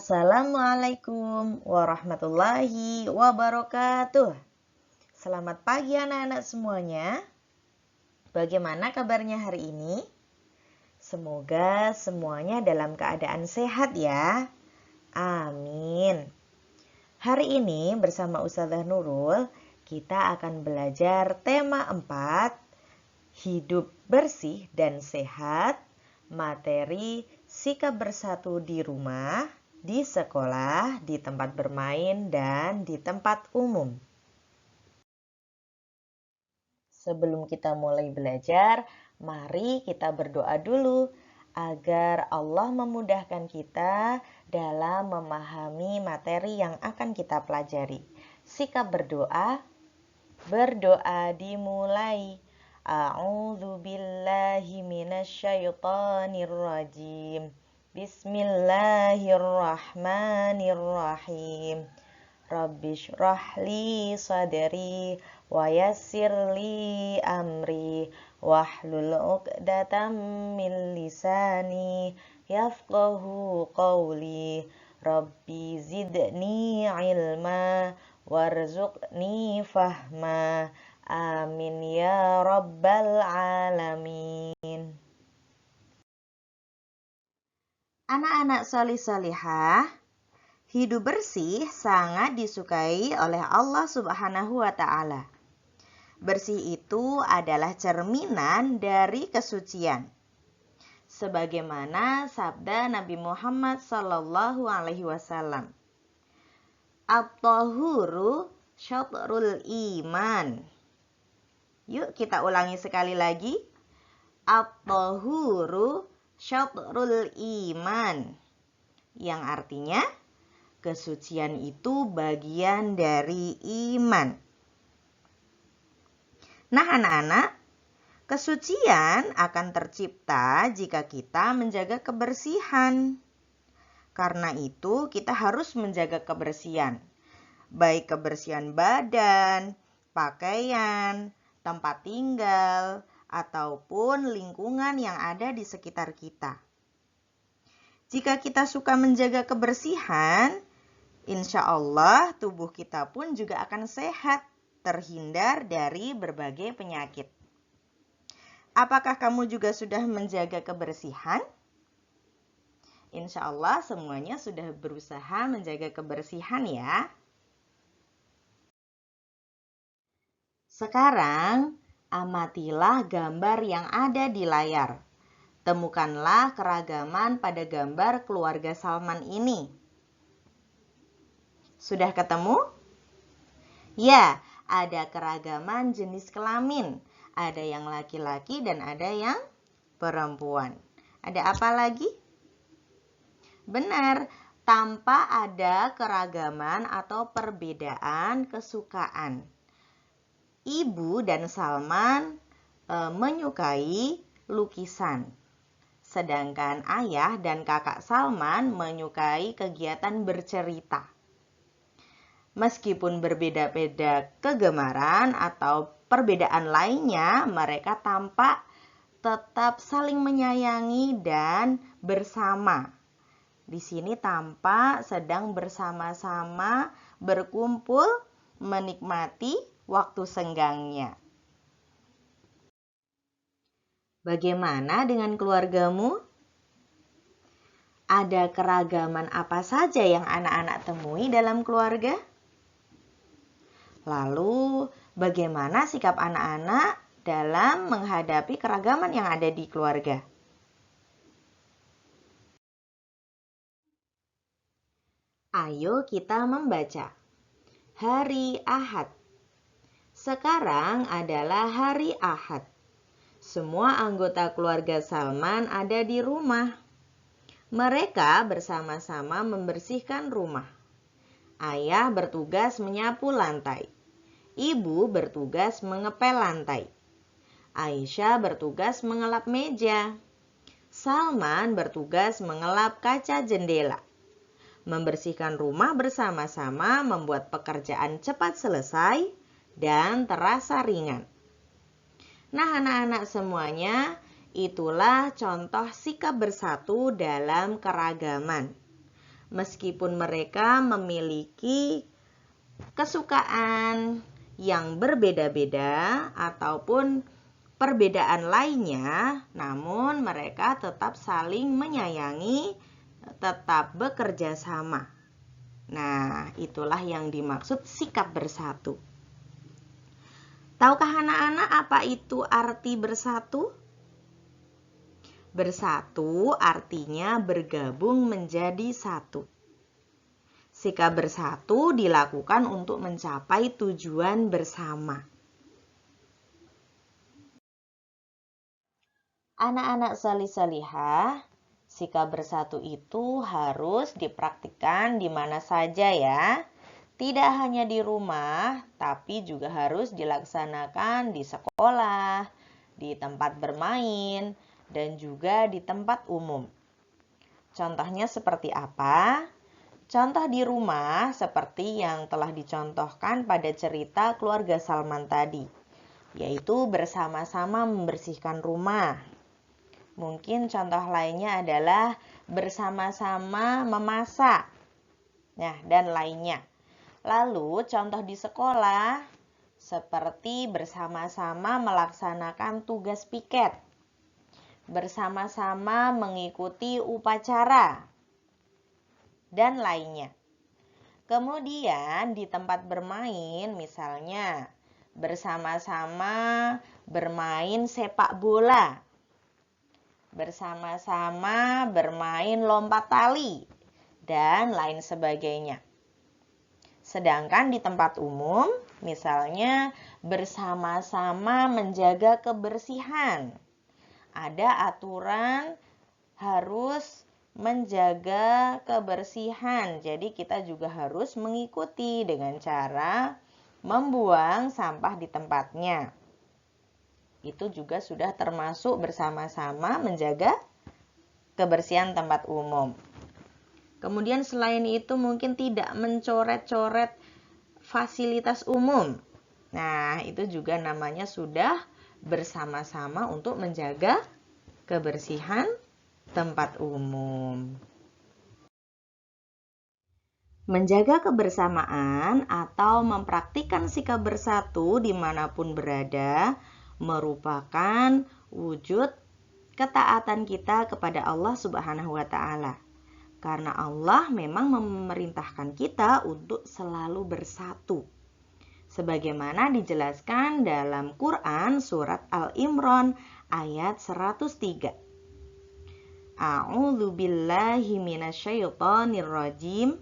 Assalamualaikum warahmatullahi wabarakatuh. Selamat pagi anak-anak semuanya. Bagaimana kabarnya hari ini? Semoga semuanya dalam keadaan sehat ya. Amin. Hari ini bersama Ustazah Nurul, kita akan belajar tema 4, hidup bersih dan sehat, materi sikap bersatu di rumah, di sekolah, di tempat bermain, dan di tempat umum. Sebelum kita mulai belajar, mari kita berdoa dulu agar Allah memudahkan kita dalam memahami materi yang akan kita pelajari. Sikap berdoa, berdoa dimulai. A'udzu billahi minasyaitonir rajim. Bismillahirrahmanirrahim. Rabbi shrah li sadri wa yassir li amri wahlul 'uqdatam min lisani yafqahu qawli. Rabbi zidni ilma warzuqni fahma. Amin ya rabbal alamin. Anak-anak solih-solihah, hidup bersih sangat disukai oleh Allah Subhanahu wa Ta'ala. Bersih itu adalah cerminan dari kesucian. Sebagaimana sabda Nabi Muhammad Sallallahu Alaihi Wasallam, At-tahuru syatrul iman. Yuk kita ulangi sekali lagi. At-tahuru syatrul iman. Yang artinya, kesucian itu bagian dari iman. Nah anak-anak, kesucian akan tercipta jika kita menjaga kebersihan. Karena itu kita harus menjaga kebersihan. Baik kebersihan badan, pakaian, tempat tinggal, ataupun lingkungan yang ada di sekitar kita. Jika kita suka menjaga kebersihan, insya Allah tubuh kita pun juga akan sehat, terhindar dari berbagai penyakit. Apakah kamu juga sudah menjaga kebersihan? Insya Allah semuanya sudah berusaha menjaga kebersihan ya. Sekarang, amatilah gambar yang ada di layar. Temukanlah keragaman pada gambar keluarga Salman ini. Sudah ketemu? Ya, ada keragaman jenis kelamin. Ada yang laki-laki dan ada yang perempuan. Ada apa lagi? Benar, tanpa ada keragaman atau perbedaan kesukaan. Ibu dan Salman menyukai lukisan. Sedangkan ayah dan kakak Salman menyukai kegiatan bercerita. Meskipun berbeda-beda kegemaran atau perbedaan lainnya, mereka tampak tetap saling menyayangi dan bersama. Di sini tampak sedang bersama-sama berkumpul menikmati waktu senggangnya. Bagaimana dengan keluargamu? Ada keragaman apa saja yang anak-anak temui dalam keluarga? Lalu, bagaimana sikap anak-anak dalam menghadapi keragaman yang ada di keluarga? Ayo kita membaca. Hari Ahad. Sekarang adalah hari Ahad. Semua anggota keluarga Salman ada di rumah. Mereka bersama-sama membersihkan rumah. Ayah bertugas menyapu lantai. Ibu bertugas mengepel lantai. Aisyah bertugas mengelap meja. Salman bertugas mengelap kaca jendela. Membersihkan rumah bersama-sama membuat pekerjaan cepat selesai dan terasa ringan. Nah anak-anak semuanya, itulah contoh sikap bersatu dalam keragaman. meskipun mereka memiliki kesukaan yang berbeda-beda ataupun perbedaan lainnya, namun mereka tetap saling menyayangi, tetap bekerja sama. Nah, itulah yang dimaksud sikap bersatu. Tahukah anak-anak apa itu arti bersatu? Bersatu artinya bergabung menjadi satu. Sikap bersatu dilakukan untuk mencapai tujuan bersama. Anak-anak salih-salihah, sikap bersatu itu harus dipraktikkan di mana saja ya. Tidak hanya di rumah, tapi juga harus dilaksanakan di sekolah, di tempat bermain, dan juga di tempat umum. Contohnya seperti apa? Contoh di rumah seperti yang telah dicontohkan pada cerita keluarga Salman tadi, yaitu bersama-sama membersihkan rumah. Mungkin contoh lainnya adalah bersama-sama memasak, dan lainnya. Lalu contoh di sekolah seperti bersama-sama melaksanakan tugas piket, bersama-sama mengikuti upacara, dan lainnya. Kemudian di tempat bermain misalnya bersama-sama bermain sepak bola, bersama-sama bermain lompat tali, dan lain sebagainya. Sedangkan di tempat umum misalnya bersama-sama menjaga kebersihan. Ada aturan harus menjaga kebersihan. Jadi kita juga harus mengikuti dengan cara membuang sampah di tempatnya. Itu juga sudah termasuk bersama-sama menjaga kebersihan tempat umum. Kemudian selain itu mungkin tidak mencoret-coret fasilitas umum. Nah, itu juga namanya sudah bersama-sama untuk menjaga kebersihan tempat umum. Menjaga kebersamaan atau mempraktikkan sikap bersatu dimanapun berada merupakan wujud ketaatan kita kepada Allah Subhanahu wa Ta'ala. Karena Allah memang memerintahkan kita untuk selalu bersatu. Sebagaimana dijelaskan dalam Quran surat Al-Imran ayat 103. A'udzu billahi minasyaitonir rajim.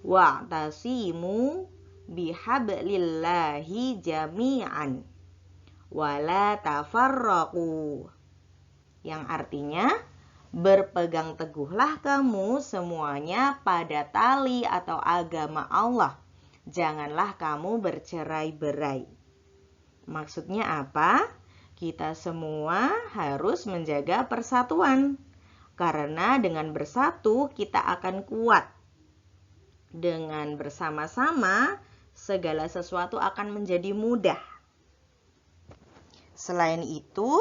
Wa'tasimu bihablillahi jami'an wala tafarraqu. Yang artinya, berpegang teguhlah kamu semuanya pada tali atau agama Allah. Janganlah kamu bercerai-berai. Maksudnya apa? Kita semua harus menjaga persatuan. Karena dengan bersatu kita akan kuat. Dengan bersama-sama segala sesuatu akan menjadi mudah. Selain itu,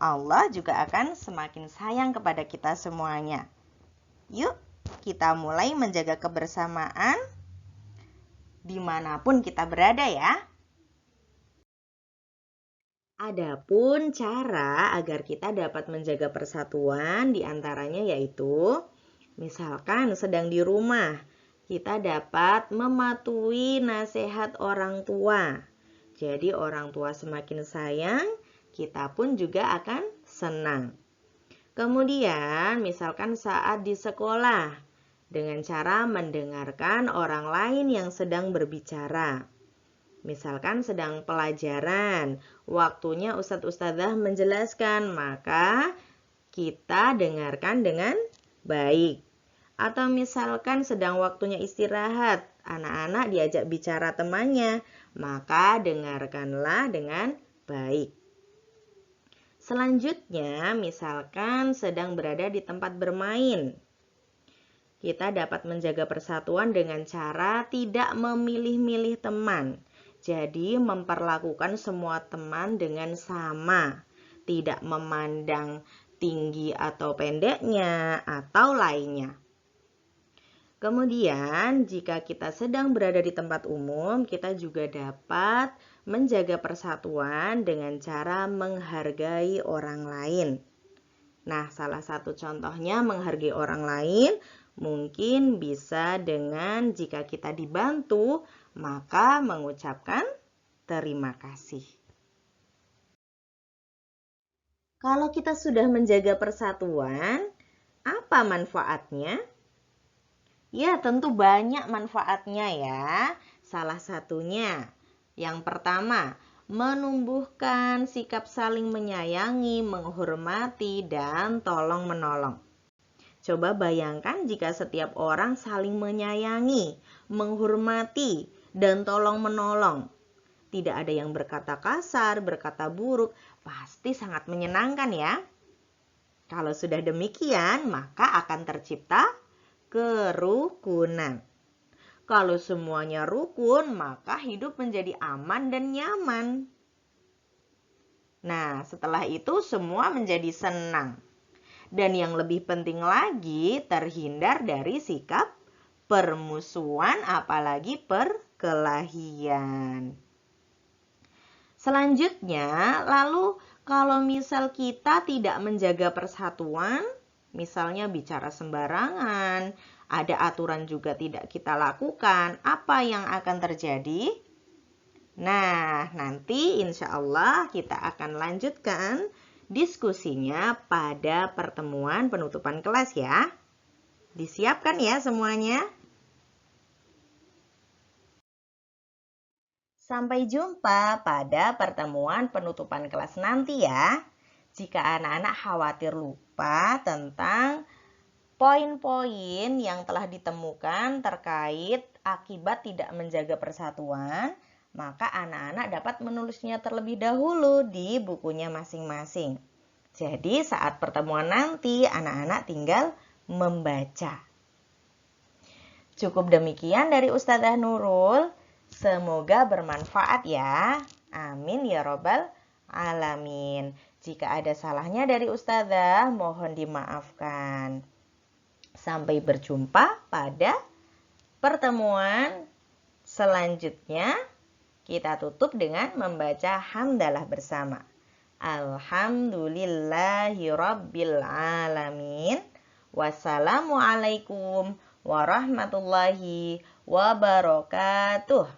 Allah juga akan semakin sayang kepada kita semuanya. Yuk, kita mulai menjaga kebersamaan dimanapun kita berada ya. Adapun cara agar kita dapat menjaga persatuan diantaranya yaitu, misalkan sedang di rumah, kita dapat mematuhi nasihat orang tua. Jadi orang tua semakin sayang, kita pun juga akan senang. Kemudian misalkan saat di sekolah, dengan cara mendengarkan orang lain yang sedang berbicara. Misalkan sedang pelajaran, waktunya ustadz-ustadzah menjelaskan, maka kita dengarkan dengan baik. Atau misalkan sedang waktunya istirahat, anak-anak diajak bicara temannya, maka dengarkanlah dengan baik. Selanjutnya, misalkan sedang berada di tempat bermain. Kita dapat menjaga persatuan dengan cara tidak memilih-milih teman. Jadi memperlakukan semua teman dengan sama, tidak memandang tinggi atau pendeknya atau lainnya. Kemudian, jika kita sedang berada di tempat umum, kita juga dapat menjaga persatuan dengan cara menghargai orang lain. Nah, salah satu contohnya menghargai orang lain mungkin bisa dengan jika kita dibantu, maka mengucapkan terima kasih. Kalau kita sudah menjaga persatuan, apa manfaatnya? Ya, tentu banyak manfaatnya ya. Salah satunya, yang pertama, menumbuhkan sikap saling menyayangi, menghormati, dan tolong-menolong. Coba bayangkan jika setiap orang saling menyayangi, menghormati, dan tolong-menolong. Tidak ada yang berkata kasar, berkata buruk, pasti sangat menyenangkan ya. Kalau sudah demikian, maka akan tercipta kerukunan. Kalau semuanya rukun, maka hidup menjadi aman dan nyaman. Nah, setelah itu semua menjadi senang. Dan yang lebih penting lagi, terhindar dari sikap permusuhan, apalagi perkelahian. Selanjutnya, lalu kalau misal kita tidak menjaga persatuan, misalnya bicara sembarangan, ada aturan juga tidak kita lakukan, apa yang akan terjadi? Nah, nanti insya Allah kita akan lanjutkan diskusinya pada pertemuan penutupan kelas ya. Disiapkan ya semuanya. Sampai jumpa pada pertemuan penutupan kelas nanti ya. Jika anak-anak khawatir lupa tentang poin-poin yang telah ditemukan terkait akibat tidak menjaga persatuan, maka anak-anak dapat menulisnya terlebih dahulu di bukunya masing-masing. Jadi saat pertemuan nanti anak-anak tinggal membaca. Cukup demikian dari Ustazah Nurul. Semoga bermanfaat ya. Amin ya robbal alamin. Jika ada salahnya dari Ustazah, mohon dimaafkan. Sampai berjumpa pada pertemuan selanjutnya. Kita tutup dengan membaca hamdalah bersama. Alhamdulillahirabbil alamin. Wassalamualaikum warahmatullahi wabarakatuh.